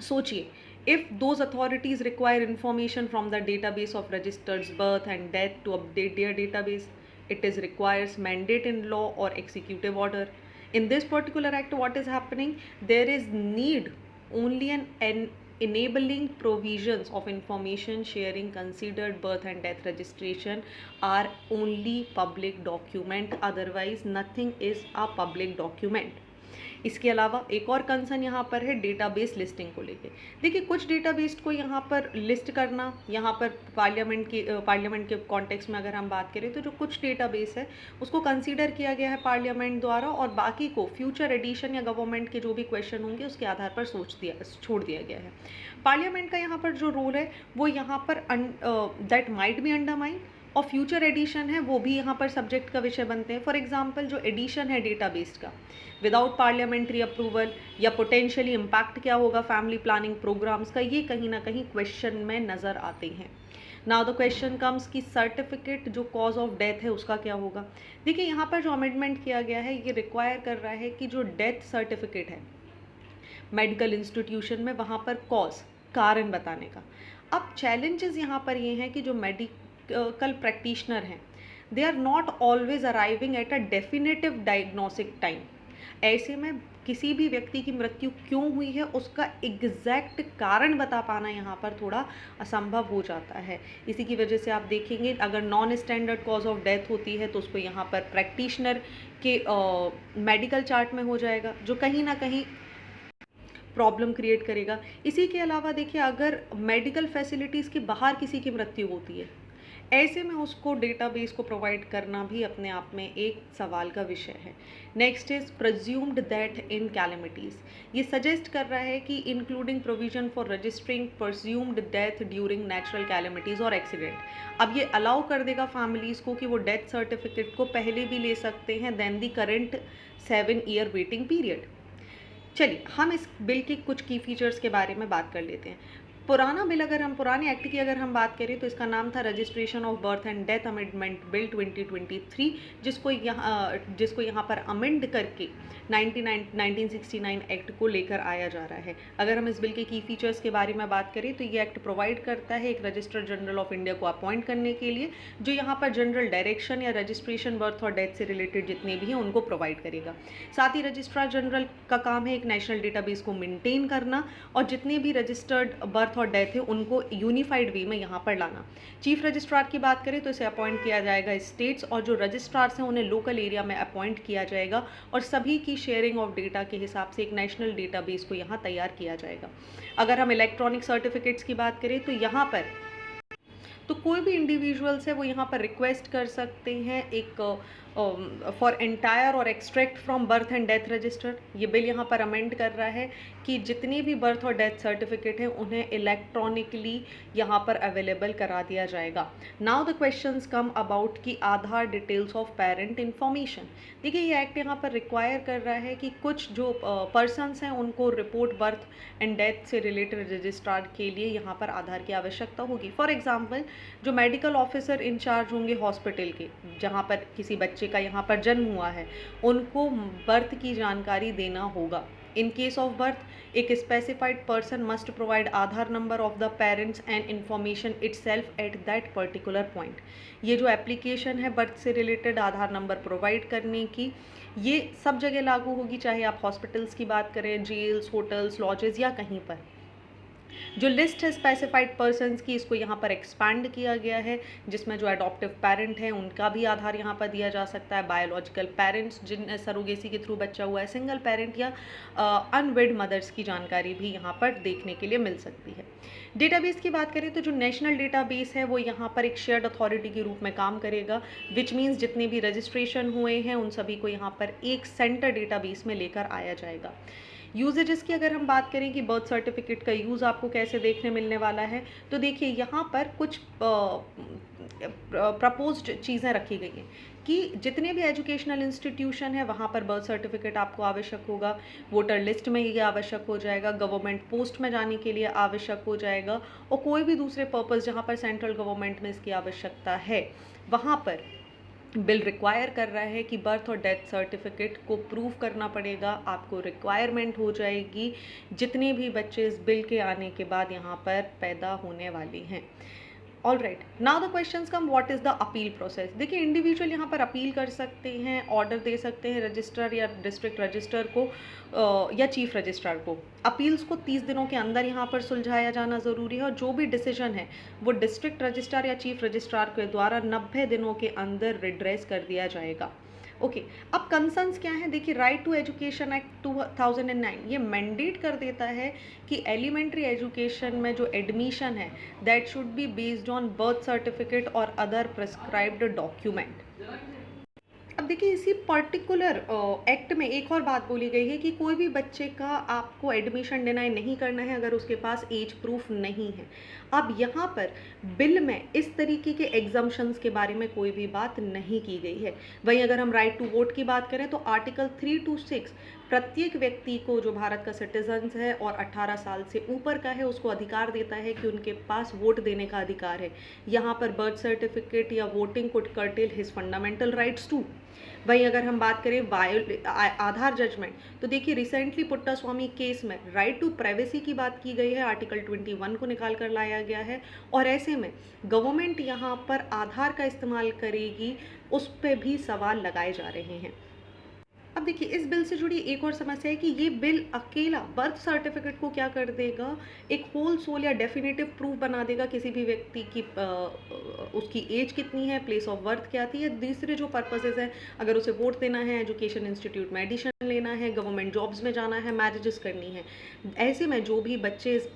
सोचिए, if those authorities require information from the database of registered birth and death to update their database, it is requires mandate in law or executive order. In this particular act what is happening, there is need only an enabling provisions of information sharing considered birth and death registration are only public document, otherwise nothing is a public document. इसके अलावा एक और concern यहाँ पर है database listing को लेके। देखिए कुछ डेटाबेस को यहाँ पर लिस्ट करना, यहाँ पर पार्लियामेंट के कॉन्टेक्स्ट में अगर हम बात करें तो जो कुछ डेटाबेस है उसको कंसीडर किया गया है पार्लियामेंट द्वारा, और बाकी को फ्यूचर एडिशन या गवर्नमेंट के जो भी क्वेश्चन होंगे उसके आधार पर छोड़ दिया गया है। पार्लियामेंट का यहाँ पर जो रोल है वो यहाँ पर दैट माइट बी अंडरमाइन, और फ्यूचर एडिशन है वो भी यहाँ पर सब्जेक्ट का विषय बनते हैं। फॉर एग्जांपल जो एडिशन है डेटाबेस का विदाउट पार्लियामेंट्री अप्रूवल या पोटेंशियली इम्पैक्ट क्या होगा फैमिली प्लानिंग प्रोग्राम्स का, ये कहीं ना कहीं क्वेश्चन में नज़र आते हैं। नाउ द क्वेश्चन कम्स कि सर्टिफिकेट जो कॉज ऑफ डेथ है उसका क्या होगा। देखिए यहाँ पर जो अमेंडमेंट किया गया है ये रिक्वायर कर रहा है कि जो डेथ सर्टिफिकेट है मेडिकल इंस्टीट्यूशन में, वहाँ पर कॉज कारण बताने का। अब चैलेंजेस यहाँ पर ये हैं कि जो मेडिकल प्रैक्टिशनर हैं they are not always arriving at a definitive diagnostic time. ऐसे में किसी भी व्यक्ति की मृत्यु क्यों हुई है उसका एग्जैक्ट कारण बता पाना यहाँ पर थोड़ा असंभव हो जाता है। इसी की वजह से आप देखेंगे अगर non standard cause of death होती है तो उसको यहाँ पर प्रैक्टिशनर के मेडिकल चार्ट में हो जाएगा, जो कहीं ना कहीं प्रॉब्लम क्रिएट करेगा। इसी के अलावा देखिए अगर मेडिकल फैसिलिटीज़ के बाहर किसी की मृत्यु होती है, ऐसे में उसको डेटाबेस को प्रोवाइड करना भी अपने आप में एक सवाल का विषय है। Next is presumed that in calamities, ये सजेस्ट कर रहा है कि including provision for registering presumed death during natural calamities और एक्सीडेंट। अब ये अलाउ कर देगा फैमिलीज़ को कि वो डेथ सर्टिफिकेट को पहले भी ले सकते हैं देन दी करेंट 7 ईयर वेटिंग पीरियड। चलिए हम इस बिल के कुछ की फीचर्स के बारे में बात कर लेते हैं। पुराना बिल पुराने एक्ट की अगर हम बात करें तो इसका नाम था registration of birth and death amendment bill 2023, जिसको यहाँ पर अमेंड करके 1969 एक्ट को लेकर आया जा रहा है। अगर हम इस बिल के की फीचर्स के बारे में बात करें तो ये एक्ट प्रोवाइड करता है एक रजिस्ट्रार जनरल ऑफ इंडिया को अपॉइंट करने के लिए, जो यहाँ पर जनरल डायरेक्शन या रजिस्ट्रेशन बर्थ और डेथ से रिलेटेड जितने भी हैं उनको प्रोवाइड करेगा। साथ ही रजिस्ट्रार जनरल का काम है एक नेशनल डेटाबेस को मेंटेन करना और जितने भी रजिस्टर्ड बर्थ और डेथ है उनको यूनिफाइड वे में यहाँ पर लाना। चीफ रजिस्ट्रार की बात करें तो इसे अपॉइंट किया जाएगा स्टेट्स, और जो रजिस्ट्रार्स हैं उन्हें लोकल एरिया में अपॉइंट किया जाएगा, और सभी की शेयरिंग ऑफ डेटा के हिसाब से एक नेशनल डेटाबेस को यहाँ तैयार किया जाएगा। अगर हम इलेक्ट्रॉनिक सर्टिफिकेट्स की बात करें तो यहाँ पर तो कोई भी इंडिविजुअल्स है वो यहाँ पर रिक्वेस्ट कर सकते हैं एक फॉर एंटायर और extract from birth and death register. ये बिल यहाँ पर अमेंड कर रहा है कि जितने भी बर्थ और डेथ सर्टिफिकेट हैं उन्हें इलेक्ट्रॉनिकली यहाँ पर अवेलेबल करा दिया जाएगा। Now the questions come about कि आधार डिटेल्स ऑफ पेरेंट इन्फॉर्मेशन। देखिए ये एक्ट यहाँ पर रिक्वायर कर रहा है कि कुछ जो पर्सनस हैं उनको रिपोर्ट बर्थ एंड डेथ से रिलेटेड रजिस्ट्रार के लिए यहाँ पर आधार की आवश्यकता होगी। फॉर एग्जाम्पल जो मेडिकल ऑफिसर इंचार्ज होंगे हॉस्पिटल के जहाँ पर किसी बच्चे का यहाँ पर जन्म हुआ है, उनको बर्थ की जानकारी देना होगा। इन केस ऑफ बर्थ एक specified person must provide Aadhaar number of the parents and information itself at that particular point. ये जो एप्लीकेशन है बर्थ से रिलेटेड आधार नंबर प्रोवाइड करने की, ये सब जगह लागू होगी, चाहे आप हॉस्पिटल्स की बात करें, जेल्स, होटल्स, लॉजेस या कहीं पर। जो लिस्ट है स्पेसिफाइड पर्सन्स की, इसको यहाँ पर एक्सपैंड किया गया है, जिसमें जो अडॉप्टिव पेरेंट हैं उनका भी आधार यहाँ पर दिया जा सकता है, बायोलॉजिकल पेरेंट्स जिन सरोगेसी के थ्रू बच्चा हुआ है, सिंगल पेरेंट या अनवेड मदर्स की जानकारी भी यहाँ पर देखने के लिए मिल सकती है। डेटाबेस की बात करें तो जो नेशनल डेटाबेस है वो यहाँ पर एक शेयर्ड अथॉरिटी के रूप में काम करेगा, विच मीन्स जितने भी रजिस्ट्रेशन हुए हैं उन सभी को यहाँ पर एक सेंटर डेटाबेस में लेकर आया जाएगा। यूजेजेस की अगर हम बात करें कि बर्थ सर्टिफिकेट का यूज़ आपको कैसे देखने मिलने वाला है, तो देखिए यहाँ पर कुछ प्रपोज्ड चीज़ें रखी गई हैं कि जितने भी एजुकेशनल इंस्टीट्यूशन है वहाँ पर बर्थ सर्टिफिकेट आपको आवश्यक होगा, वोटर लिस्ट में ये आवश्यक हो जाएगा, गवर्नमेंट पोस्ट में जाने के लिए आवश्यक हो जाएगा, और कोई भी दूसरे पर्पज़ जहाँ पर सेंट्रल गवर्नमेंट में इसकी आवश्यकता है वहाँ पर बिल रिक्वायर कर रहा है कि बर्थ और डेथ सर्टिफिकेट को प्रूव करना पड़ेगा, आपको रिक्वायरमेंट हो जाएगी जितने भी बच्चे इस बिल के आने के बाद यहाँ पर पैदा होने वाले हैं। All right, now the questions come, what is the appeal process. देखिए इंडिविजुअल यहाँ पर अपील कर सकते हैं, ऑर्डर दे सकते हैं रजिस्ट्रार या डिस्ट्रिक्ट रजिस्ट्रार को या चीफ रजिस्ट्रार को। अपील्स को 30 दिनों के अंदर यहाँ पर सुलझाया जाना ज़रूरी है, और जो भी डिसीजन है वो डिस्ट्रिक्ट रजिस्ट्रार या चीफ रजिस्ट्रार के द्वारा 90 दिनों के अंदर रिड्रेस कर दिया जाएगा। ओके, अब कंसर्न्स क्या हैं? देखिए, राइट टू एजुकेशन एक्ट 2009 ये मैंडेट कर देता है कि एलिमेंट्री एजुकेशन में जो एडमिशन है that should be based on birth certificate और अदर प्रिस्क्राइब्ड डॉक्यूमेंट। अब देखिए, इसी पर्टिकुलर एक्ट में एक और बात बोली गई है कि कोई भी बच्चे का आपको एडमिशन डिनाई नहीं करना है अगर उसके पास एज प्रूफ नहीं है। अब यहाँ पर बिल में इस तरीके के एग्जम्पशंस के बारे में कोई भी बात नहीं की गई है। वहीं अगर हम राइट टू वोट की बात करें तो आर्टिकल 3 to 6 प्रत्येक व्यक्ति को जो भारत का सिटीजन है और 18 साल से ऊपर का है उसको अधिकार देता है कि उनके पास वोट देने का अधिकार है। यहाँ पर बर्थ सर्टिफिकेट या voting could curtail his fundamental rights to. वहीं अगर हम बात करें आधार जजमेंट, तो देखिए रिसेंटली पुट्टास्वामी केस में राइट टू प्राइवेसी की बात की गई है, आर्टिकल 21 को निकाल कर लाया गया है और ऐसे में गवर्नमेंट यहाँ पर आधार का इस्तेमाल करेगी, उस पर भी सवाल लगाए जा रहे हैं। अब देखिए, इस बिल से जुड़ी एक और समस्या है कि ये बिल अकेला बर्थ सर्टिफिकेट को क्या कर देगा, एक होल सोल या डेफिनेटिव प्रूफ बना देगा किसी भी व्यक्ति की उसकी एज कितनी है, प्लेस ऑफ बर्थ क्या थी, या दूसरे जो पर्पसेस हैं, अगर उसे वोट देना है, एजुकेशन इंस्टीट्यूट में एडिशन लेना है, गवर्नमेंट जॉब्स में जाना है, मैरिजेस करनी है। ऐसे में जो भी बच्चे इस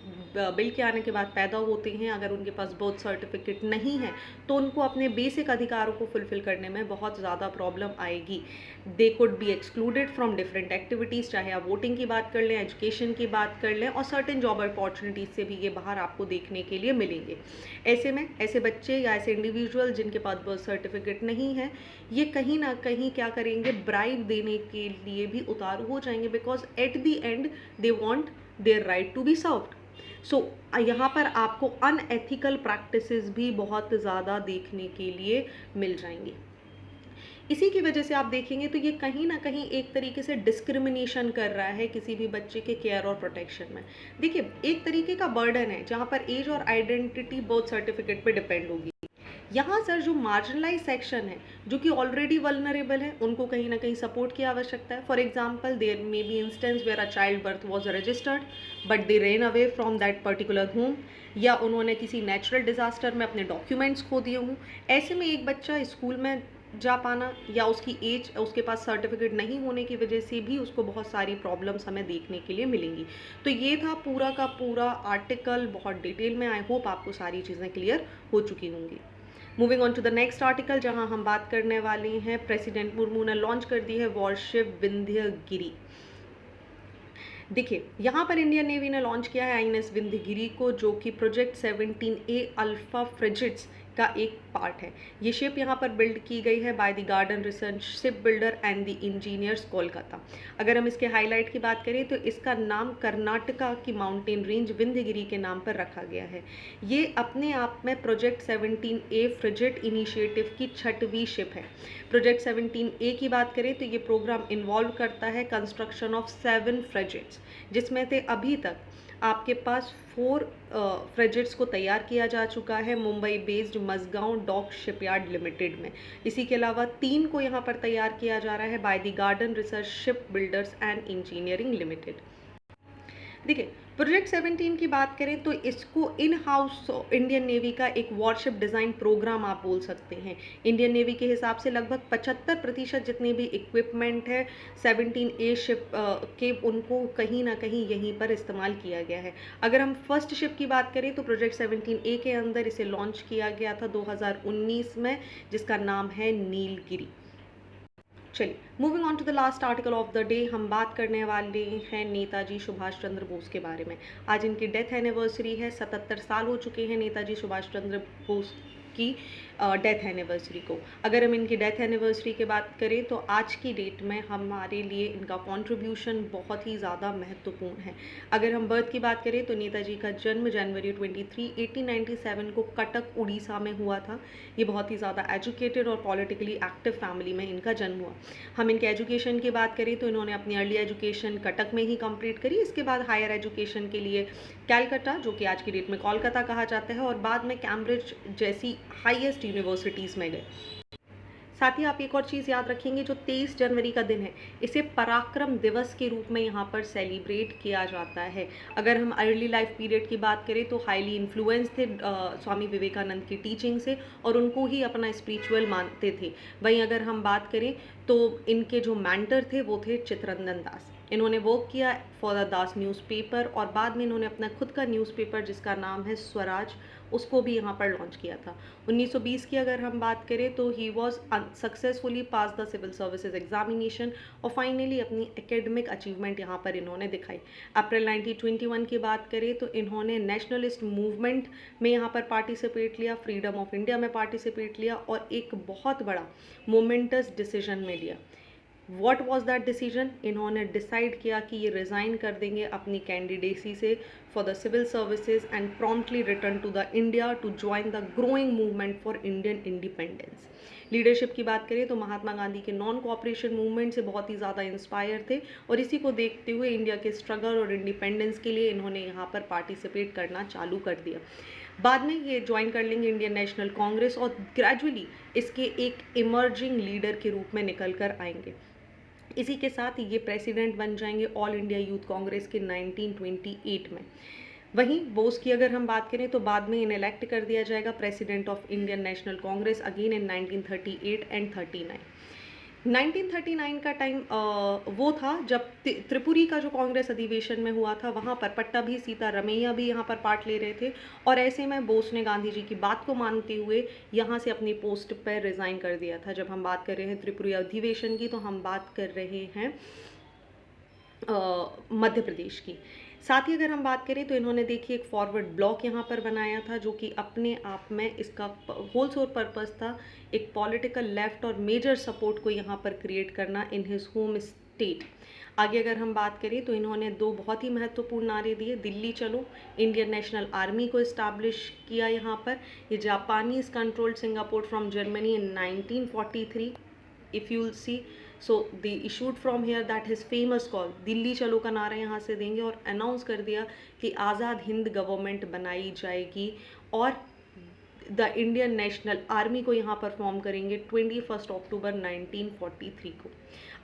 बिल के आने के बाद पैदा होते हैं, अगर उनके पास बर्थ सर्टिफिकेट नहीं है तो उनको अपने बेसिक अधिकारों को फुलफिल करने में बहुत ज़्यादा प्रॉब्लम आएगी। They could be excluded from different activities, चाहे आप वोटिंग की बात कर लें, एजुकेशन की बात कर लें, और सर्टेन जॉब अपॉर्चुनिटीज़ से भी ये बाहर आपको देखने के लिए मिलेंगे। ऐसे में ऐसे बच्चे या ऐसे इंडिविजुअल जिनके पास बर्थ सर्टिफिकेट नहीं है, ये कहीं ना कहीं क्या करेंगे, ब्राइब देने के लिए भी उतारू हो जाएंगे, because at the end they want their right to be served. So यहाँ पर आपको अनएथिकल प्रैक्टिसेस भी बहुत ज़्यादा देखने के लिए मिल जाएंगी। इसी की वजह से आप देखेंगे तो ये कहीं ना कहीं एक तरीके से डिस्क्रिमिनेशन कर रहा है किसी भी बच्चे के केयर और प्रोटेक्शन में। देखिए, एक तरीके का बर्डन है जहाँ पर एज और आइडेंटिटी बर्थ सर्टिफिकेट पे डिपेंड होगी। यहाँ सर जो मार्जिनलाइज सेक्शन है, जो कि ऑलरेडी वल्नरेबल है, उनको कहीं ना कहीं सपोर्ट की आवश्यकता है। For example, there may be instance where a child birth was registered but they ran away from that particular home, या उन्होंने किसी नेचुरल डिजास्टर में अपने डॉक्यूमेंट्स खो दिए हों। ऐसे में एक बच्चा स्कूल में जा पाना या उसकी एज, उसके पास सर्टिफिकेट नहीं होने की वजह से भी उसको बहुत सारी प्रॉब्लम्स हमें देखने के लिए मिलेंगी। तो ये था पूरा का पूरा आर्टिकल, बहुत डिटेल में। आई होप आपको सारी चीज़ें क्लियर हो चुकी होंगी। Moving on to the next article, जहां हम बात करने वाले हैं, प्रेसिडेंट मुर्मू ने लॉन्च कर दी है वॉरशिप विंध्यगिरी। देखिए, यहाँ पर इंडियन नेवी ने लॉन्च किया है आईएनएस विंध्यगिरी को, जो कि प्रोजेक्ट 17A अल्फा फ्रिगेट्स का एक पार्ट है। ये शिप यहाँ पर बिल्ड की गई है by the garden research ship builder and the engineers Kolkata. अगर हम इसके हाईलाइट की बात करें तो इसका नाम कर्नाटका की माउंटेन रेंज विंध्यगिरी के नाम पर रखा गया है। ये अपने आप में प्रोजेक्ट 17A फ्रिगेट इनिशिएटिव की 6वीं शिप है। प्रोजेक्ट 17A की बात करें तो ये प्रोग्राम इन्वॉल्व करता है कंस्ट्रक्शन ऑफ 7 फ्रिगेट्स, जिसमें से अभी तक आपके पास 4 फ्रिगेट्स को तैयार किया जा चुका है Mumbai based Mazagon dock shipyard limited में। इसी के अलावा 3 को यहाँ पर तैयार किया जा रहा है by the garden research ship builders and engineering limited. देखिए, प्रोजेक्ट 17 की बात करें तो इसको इन हाउस इंडियन नेवी का एक वॉरशिप डिज़ाइन प्रोग्राम आप बोल सकते हैं। इंडियन नेवी के हिसाब से लगभग 75% जितने भी इक्विपमेंट है 17A शिप के, उनको कहीं ना कहीं यहीं पर इस्तेमाल किया गया है। अगर हम फर्स्ट शिप की बात करें तो प्रोजेक्ट 17A के अंदर इसे लॉन्च किया गया था 2019 में, जिसका नाम है नीलगिरी। चलिए, moving on to the last article of the day, हम बात करने वाले हैं नेताजी सुभाष चंद्र बोस के बारे में। आज इनकी डेथ एनिवर्सरी है, 77 साल हो चुके हैं नेताजी सुभाष चंद्र बोस की डेथ एनिवर्सरी को। अगर हम इनकी डेथ एनिवर्सरी की बात करें तो आज की डेट में हमारे लिए इनका कंट्रीब्यूशन बहुत ही ज़्यादा महत्वपूर्ण है। अगर हम बर्थ की बात करें तो नेताजी का जन्म जनवरी 23, 1897 को कटक उड़ीसा में हुआ था। ये बहुत ही ज़्यादा एजुकेटेड और पॉलिटिकली एक्टिव फैमिली में इनका जन्म हुआ। हम इनके एजुकेशन की बात करें तो इन्होंने अपनी अर्ली एजुकेशन कटक में ही कंप्लीट करी। इसके बाद हायर एजुकेशन के लिए कैलकाटा, जो कि आज की डेट में कोलकाता कहा जाता है, और बाद में कैम्ब्रिज जैसी हाईएस्ट यूनिवर्सिटीज़ में गए। साथ ही आप एक और चीज़ याद रखेंगे, जो 23 जनवरी का दिन है, इसे पराक्रम दिवस के रूप में यहाँ पर सेलिब्रेट किया जाता है। अगर हम अर्ली लाइफ पीरियड की बात करें तो हाईली इन्फ्लुएंस थे स्वामी विवेकानंद की टीचिंग से और उनको ही अपना स्पिरिचुअल मानते थे। वहीं अगर हम बात करें तो इनके जो मेंटर थे वो थे चित्तरंजन दास। इन्होंने वर्क किया फॉर द दास न्यूज़पेपर और बाद में इन्होंने अपना खुद का न्यूज़पेपर जिसका नाम है स्वराज, उसको भी यहाँ पर लॉन्च किया था। 1920 की अगर हम बात करें तो he was successfully pass the civil services examination और फाइनली अपनी एकेडमिक अचीवमेंट यहाँ पर इन्होंने दिखाई। अप्रैल 1921 की बात करें तो इन्होंने नेशनलिस्ट मूवमेंट में यहाँ पर पार्टिसिपेट लिया, फ्रीडम ऑफ इंडिया में पार्टिसिपेट लिया और एक बहुत बड़ा मोमेंटस डिसीजन में लिया। What was that decision? इन्होंने डिसाइड किया कि ये रिज़ाइन कर देंगे अपनी कैंडिडेसी से for the civil services and promptly return to the India to join the growing movement for Indian independence. Leadership की बात करें तो महात्मा गांधी के नॉन कोऑपरेशन मूवमेंट से बहुत ही ज़्यादा इंस्पायर थे और इसी को देखते हुए इंडिया के स्ट्रगल और इंडिपेंडेंस के लिए इन्होंने यहाँ पर पार्टिसिपेट करना चालू कर दिया। बाद में ये ज्वाइन कर लेंगे इंडियन नेशनल कांग्रेस और ग्रेजुअली इसके एक इमर्जिंग लीडर के रूप में निकल कर आएंगे। इसी के साथ ये प्रेसिडेंट बन जाएंगे ऑल इंडिया यूथ कांग्रेस के 1928 में। वहीं बोस की अगर हम बात करें तो बाद में इन्हें इलेक्ट कर दिया जाएगा president of Indian national Congress again in 1938 and 39। 1939 का टाइम वो था जब त्रिपुरी का जो कांग्रेस अधिवेशन में हुआ था, वहाँ पर पट्टाभी सीतारमैया भी यहाँ पर पार्ट ले रहे थे और ऐसे में बोस ने गांधी जी की बात को मानते हुए यहाँ से अपनी पोस्ट पर रिज़ाइन कर दिया था। जब हम बात कर रहे हैं त्रिपुरी अधिवेशन की तो हम बात कर रहे हैं मध्य प्रदेश की। साथ ही अगर हम बात करें तो इन्होंने देखिए एक फॉरवर्ड ब्लॉक यहाँ पर बनाया था जो कि अपने आप में इसका होल सोल पर्पस था एक पॉलिटिकल लेफ्ट और मेजर सपोर्ट को यहाँ पर क्रिएट करना इन हिज होम स्टेट। आगे अगर हम बात करें तो इन्होंने दो बहुत ही महत्वपूर्ण नारे दिए, दिल्ली चलो, इंडियन नेशनल आर्मी को इस्टेब्लिश किया यहाँ पर। ये Japanese controlled Singapore from Germany in 1943 if you'll see, so they issued from here that his famous call Delhi चलो का नारा यहाँ से देंगे और अनाउंस कर दिया कि आज़ाद हिंद गवर्नमेंट बनाई जाएगी और द इंडियन नेशनल आर्मी को यहाँ पर फॉर्म करेंगे 21 अक्टूबर 1943 को।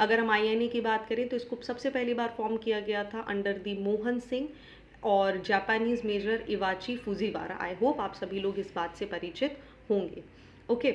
अगर हम INA की बात करें तो इसको सबसे पहली बार फॉर्म किया गया था अंडर दी मोहन सिंह और Japanese major Iwaichi Fujiwara. I hope आप सभी लोग इस बात से परिचित होंगे। ओके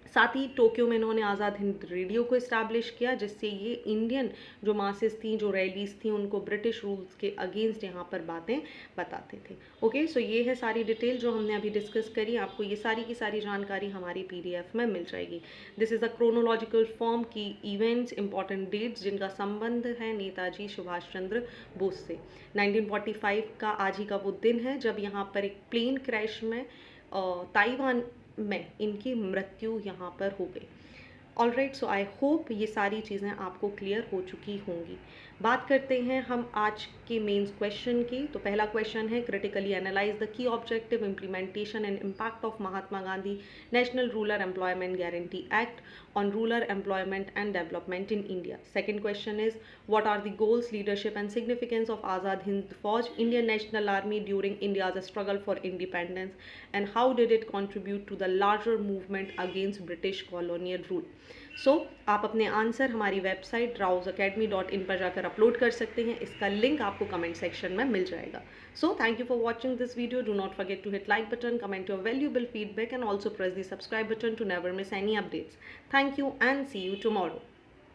साथ ही टोक्यो में इन्होंने आज़ाद हिंद रेडियो को इस्टेब्लिश किया जिससे ये इंडियन जो मासेस थी, जो रैलीज थी, उनको ब्रिटिश रूल्स के अगेंस्ट यहाँ पर बातें बताते थे। ओके सो ये है सारी डिटेल जो हमने अभी डिस्कस करी। आपको ये सारी की सारी जानकारी हमारी PDF में मिल जाएगी। This is a chronological form की इवेंट्स, इंपॉर्टेंट डेट्स जिनका संबंध है नेताजी सुभाष चंद्र बोस से। 1945 का आज ही का वो दिन है जब यहाँ पर एक प्लेन क्रैश में ताइवान में इनकी मृत्यु यहाँ पर हो गई। ऑलराइट, सो आई होप ये सारी चीज़ें आपको क्लियर हो चुकी होंगी। बात करते हैं हम आज के मेंस क्वेश्चन की। तो पहला क्वेश्चन है critically analyse the key objective implementation and impact of Mahatma Gandhi national rural employment guarantee act on rural employment and development in India. Second question is, what are the goals, leadership and significance of Azad Hind Fauj, Indian National Army during India's struggle for independence, and how did it contribute to the larger movement against British colonial rule? आप अपने answer हमारी website rousacademy.in पर जाकर upload कर सकते हैं। इसका link आपको कमेंट सेक्शन में मिल जाएगा। Thank you for watching this video. Do not forget to hit like button, comment your valuable feedback and also press the subscribe button to never miss any updates. Thank you and see you tomorrow.